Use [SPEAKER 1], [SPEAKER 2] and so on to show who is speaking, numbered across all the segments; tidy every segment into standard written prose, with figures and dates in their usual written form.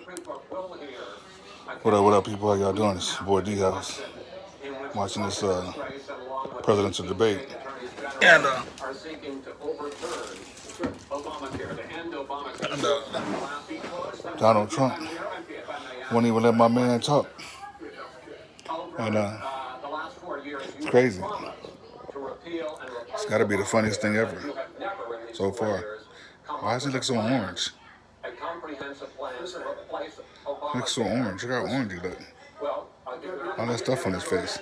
[SPEAKER 1] What up, people? How y'all doing? It's your boy D House. Watching this presidential debate. And, Donald Trump won't even let my man talk. And it's crazy. It's got to be the funniest thing ever so far. Why does it look so orange? It looks so orange. Look how orange he look. All that stuff on his face.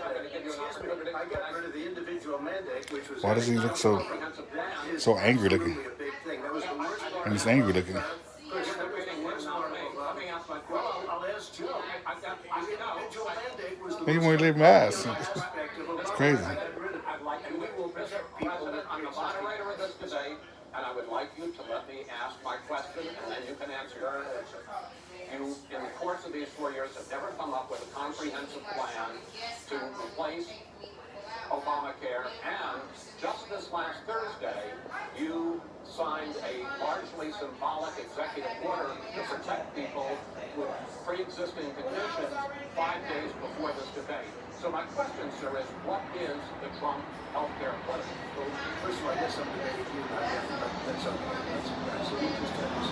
[SPEAKER 1] Why does he look so angry looking? And he's angry looking. He won't leave my ass. It's crazy. And I would like you to let me ask my question, and then you can answer your question. You, in the course of these 4 years, have never come up with a comprehensive plan to replace Obamacare, and just this last Thursday, you signed a largely symbolic executive order to protect people with pre-existing conditions 5 days before this debate. So my question, sir, is what is the Trump health care plan? Well, first of all, I guess I'm debating you, not him, but that's okay. So we just have this.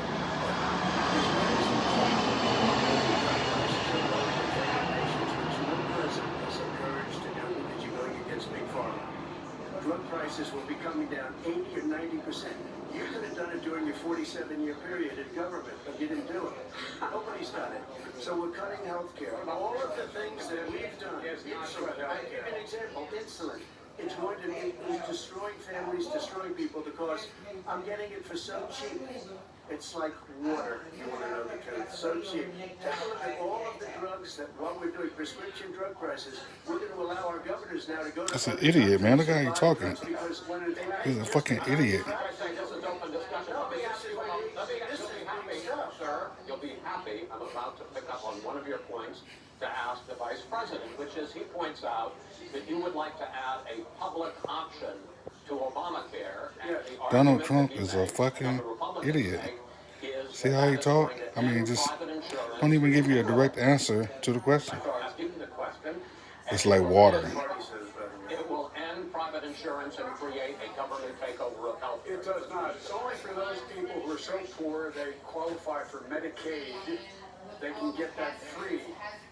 [SPEAKER 1] Drug prices will be coming down 80 or 90%. You could have done it during your 47-year period in government, but you didn't do it. Nobody's done it. So we're cutting health care. All of the things that we've done. Insulin. I'll give you an example. Insulin. It's going to be destroying families, destroying people because I'm getting it for so cheap. It's like water, you want to know the truth. So cheap. Take a look at all of the drugs that what we're doing, prescription drug prices. We're going to allow our governors now to go to... That's an idiot, man. Look how he's talking. He's a fucking idiot. Sir, you'll be happy. I'm about to pick up on one of your points to ask the vice president, which is he points out that you would like to add a public option to Obamacare. Donald Trump is a fucking idiot. See how he talk? I mean, just don't even give you a direct answer to the question. It's like water. It will end private insurance and create a government takeover of health care. It does not. It's only for those people who are so poor they qualify for Medicaid. They can get that free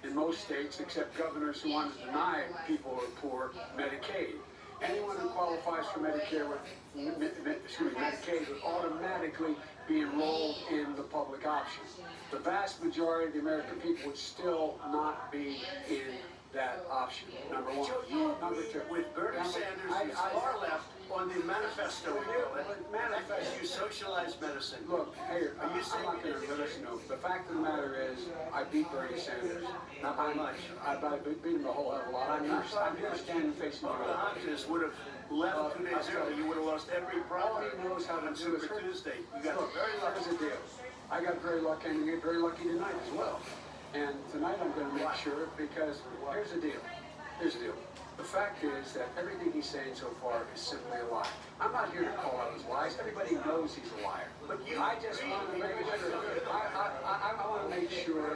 [SPEAKER 1] in most states, except governors who want to deny people who are poor Medicaid. Anyone who qualifies for Medicare Medicaid would automatically be enrolled in the public option. The vast majority of the American people would still not be in that option, number one. Number two, with Bernie Sanders, who's far left on the manifesto, manifest, you socialize medicine. Look, hey, I'm not going to listen to him. The fact of the matter is, I beat Bernie Sanders. Not by much. I beat him a whole hell of a lot. I'm here standing facing you. The Hodges would have left 2 days early. You would have lost every problem. All he knows how to do is Tuesday. You got very lucky. Here's the deal. I got very lucky, and you get very lucky tonight as well. And tonight I'm going to make sure, because here's the deal. Here's the deal. The fact is that everything he's saying so far is simply a lie. I'm not here to call out his lies. Everybody knows he's a liar. But I just want to make sure. I want to make sure.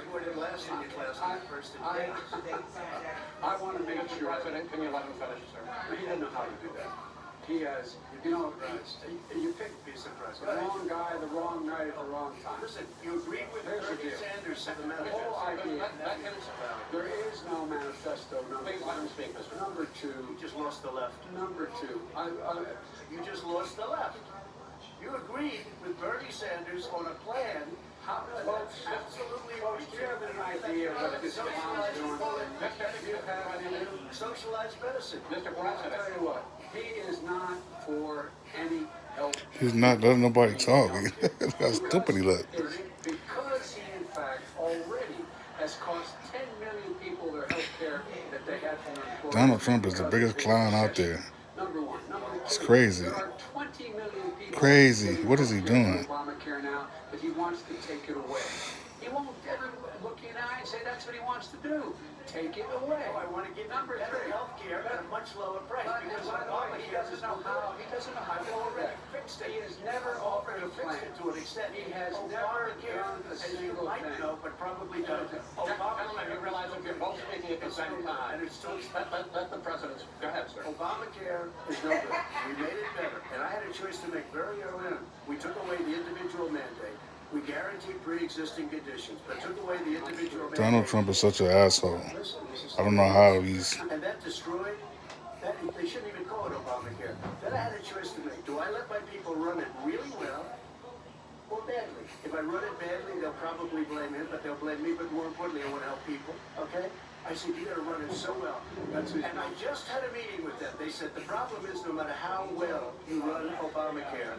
[SPEAKER 1] I want to make sure. President, can you let him finish, sir? He doesn't know how to do that. He has, you know, you pick the wrong guy, the wrong night at the wrong time. Listen, you agree with Bernie Sanders and the whole idea. There is no manifesto. Please let him speak, Mr. Number two. You just lost the left. Number two. You just lost the left. You agreed with Bernie Sanders on a plan. How folks absolutely do you have an idea what this clown's doing? Do you have any socialized medicine? Mr. President, I'll tell you what. He is not for any help. He's not letting nobody talk. That's how stupid he looks. Because he, in fact, already has cost 10 million people their health care that they had from their employees. Donald Trump is the biggest clown out there. Number one. It's crazy. There are 20 million people. Crazy. What is he doing? Obamacare now, but he wants to take it away. He won't ever look you in the eye and say that's what he wants to do. Take it away. I want to give number better health care at a much lower price because he doesn't know how. He doesn't know how to already fix it. He has never offered a plan to an extent. He has never done a single thing.
[SPEAKER 2] but probably does.
[SPEAKER 1] Gentlemen, you realize if you're both speaking at the same time,
[SPEAKER 2] And it's still
[SPEAKER 1] let the president. Go ahead, sir.
[SPEAKER 2] Obamacare is no good. We made it better. And I had a choice to make very early on. We took away the individual mandate. We guaranteed pre-existing conditions, but took away the individual mandate.
[SPEAKER 3] Donald Trump is such an asshole. I don't know how he's.
[SPEAKER 2] And that destroyed, they shouldn't even call it Obamacare. Then I had a choice to make. Do I let my people run it really well or badly? If I run it badly, they'll probably blame him, but they'll blame me. But more importantly, I want to help people, okay? I said, you got to run it so well. And I just had a meeting with them. They said, the problem is no matter how well you run Obamacare,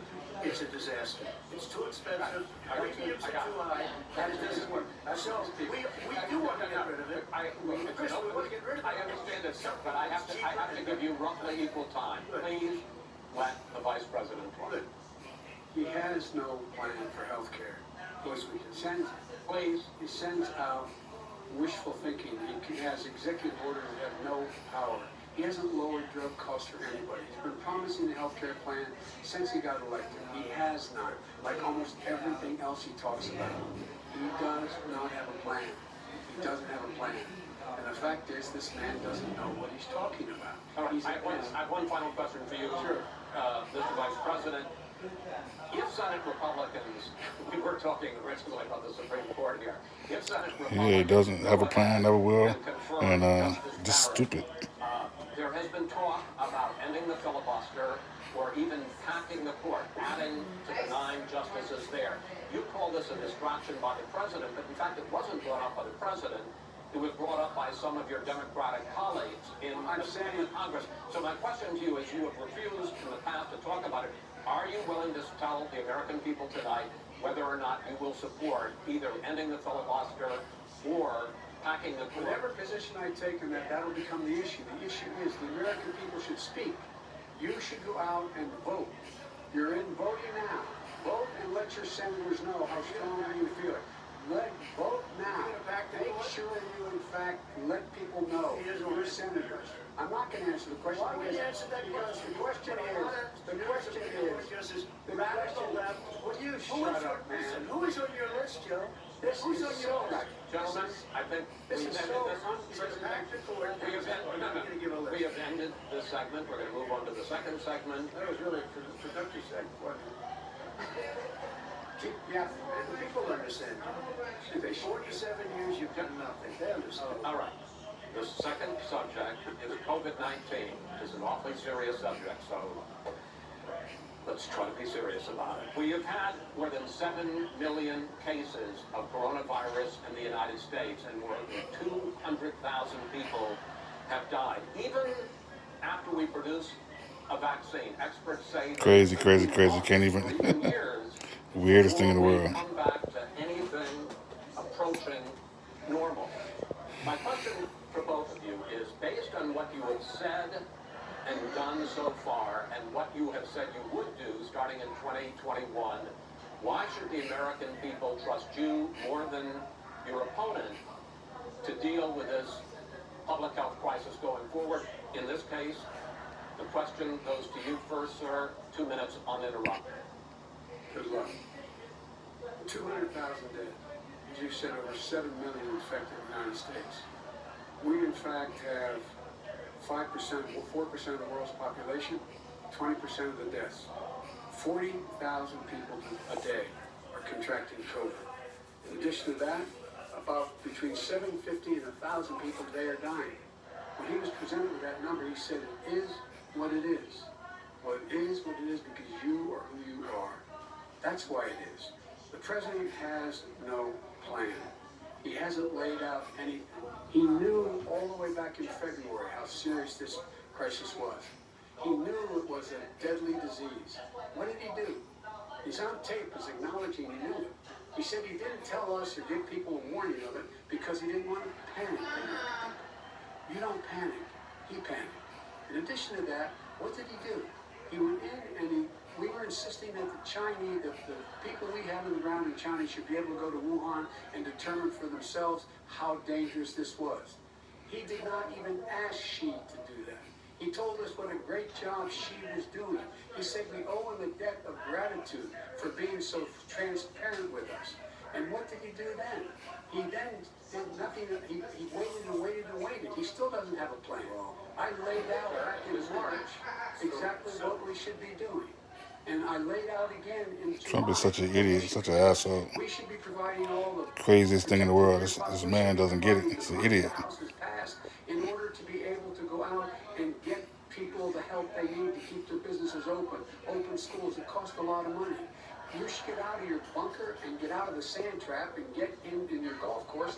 [SPEAKER 2] it's a disaster. It's too expensive, premiums are too high, and it doesn't work. So we do want to get rid of it. Chris, we want to get rid of it.
[SPEAKER 1] I understand it, sir, but I have to give you roughly equal time. Please let the vice president talk.
[SPEAKER 2] Good.
[SPEAKER 4] He has no plan for health care.
[SPEAKER 1] Please.
[SPEAKER 4] He sends out wishful thinking. He has executive orders that have no power. He hasn't lowered drug costs for anybody. He's been promising a health care plan since he got elected. He has not, like almost everything else he talks about. He does not have a plan. He doesn't have a plan. And the fact is, this man doesn't know what he's talking about.
[SPEAKER 1] All right, I have one final question for you,
[SPEAKER 4] Sure.
[SPEAKER 1] Mr. Vice President. If Senate Republicans, we were talking originally about the Supreme Court here. If Senate Republicans,
[SPEAKER 3] Yeah, he doesn't have a plan, never will, and just stupid.
[SPEAKER 1] There has been talk about ending the filibuster or even packing the court, adding to the 9 justices there. You call this a distraction by the president, but in fact it wasn't brought up by the president. It was brought up by some of your Democratic colleagues in Congress. So my question to you is, you have refused in the past to talk about it. Are you willing to tell the American people tonight whether or not you will support either ending the filibuster or packing the court?
[SPEAKER 4] Whatever position I take on that, that'll become the issue. The issue is the American people should speak. You should go out and vote. You're in voting now. Vote and let your senators know how strongly you feel it. Vote now. Make sure you, in fact, let people know your senators. I'm not going to answer the question.
[SPEAKER 2] Why would you answer that question?
[SPEAKER 4] The question is,
[SPEAKER 2] radical left.
[SPEAKER 4] Will you shut up, man?
[SPEAKER 2] Who is on your list, Joe?
[SPEAKER 4] Who's on your list?
[SPEAKER 1] Gentlemen, I think
[SPEAKER 4] This is so unprecedented.
[SPEAKER 1] we have ended this segment. We're going to move on to the second segment.
[SPEAKER 2] That was really a productive segment, wasn't it?
[SPEAKER 4] Yeah,
[SPEAKER 2] The people understand.
[SPEAKER 4] If they
[SPEAKER 2] 47 years, you've done nothing. They understand.
[SPEAKER 1] All right. The second subject is COVID-19. It's an awfully serious subject, so let's try to be serious about it. We have had more than 7 million cases of coronavirus in the United States, and more than 200,000 people have died. Even after we produce a vaccine, experts say
[SPEAKER 3] Crazy. Can't even.
[SPEAKER 1] years
[SPEAKER 3] Weirdest thing in the
[SPEAKER 1] before we
[SPEAKER 3] world.
[SPEAKER 1] come back to anything approaching normal. My question for both of you is, based on what you have said and done so far, and what you have said you would do starting in 2021, why should the American people trust you more than your opponent to deal with this public health crisis going forward? In this case, the question goes to you first, sir. 2 minutes uninterrupted.
[SPEAKER 4] Good luck. 200,000 dead. As you said, over 7 million infected in the United States. We, in fact, have 5%, 4% of the world's population, 20% of the deaths. 40,000 people a day are contracting COVID. In addition to that, about between 750 and 1,000 people a day are dying. When he was presented with that number, he said, it is what it is. Well, it is what it is because you are who you are. That's why it is. The president has no plan. He hasn't laid out anything. He knew all the way back in February how serious this crisis was. He knew it was a deadly disease. What did he do? He's on tape as acknowledging he knew it. He said he didn't tell us or give people a warning of it because he didn't want to panic. You don't panic. He panicked. In addition to that, what did he do? He went in and we were insisting that the Chinese, the people we have on the ground in China should be able to go to Wuhan and determine for themselves how dangerous this was. He did not even ask Xi to do that. He told us what a great job Xi was doing. He said we owe him a debt of gratitude for being so transparent with us. And what did he do then? He then did nothing, he waited and waited and waited. He still doesn't have a plan. I laid out back in March exactly what we should be doing. And I laid out again in July.
[SPEAKER 3] Trump is such an idiot, such an asshole.
[SPEAKER 4] We should be providing all the
[SPEAKER 3] Craziest thing in the world. This man doesn't get it. He's an idiot.
[SPEAKER 4] in order to be able to go out and get people the help they need to keep their businesses open schools. It costs a lot of money. You should get out of your bunker and get out of the sand trap and get in your golf course.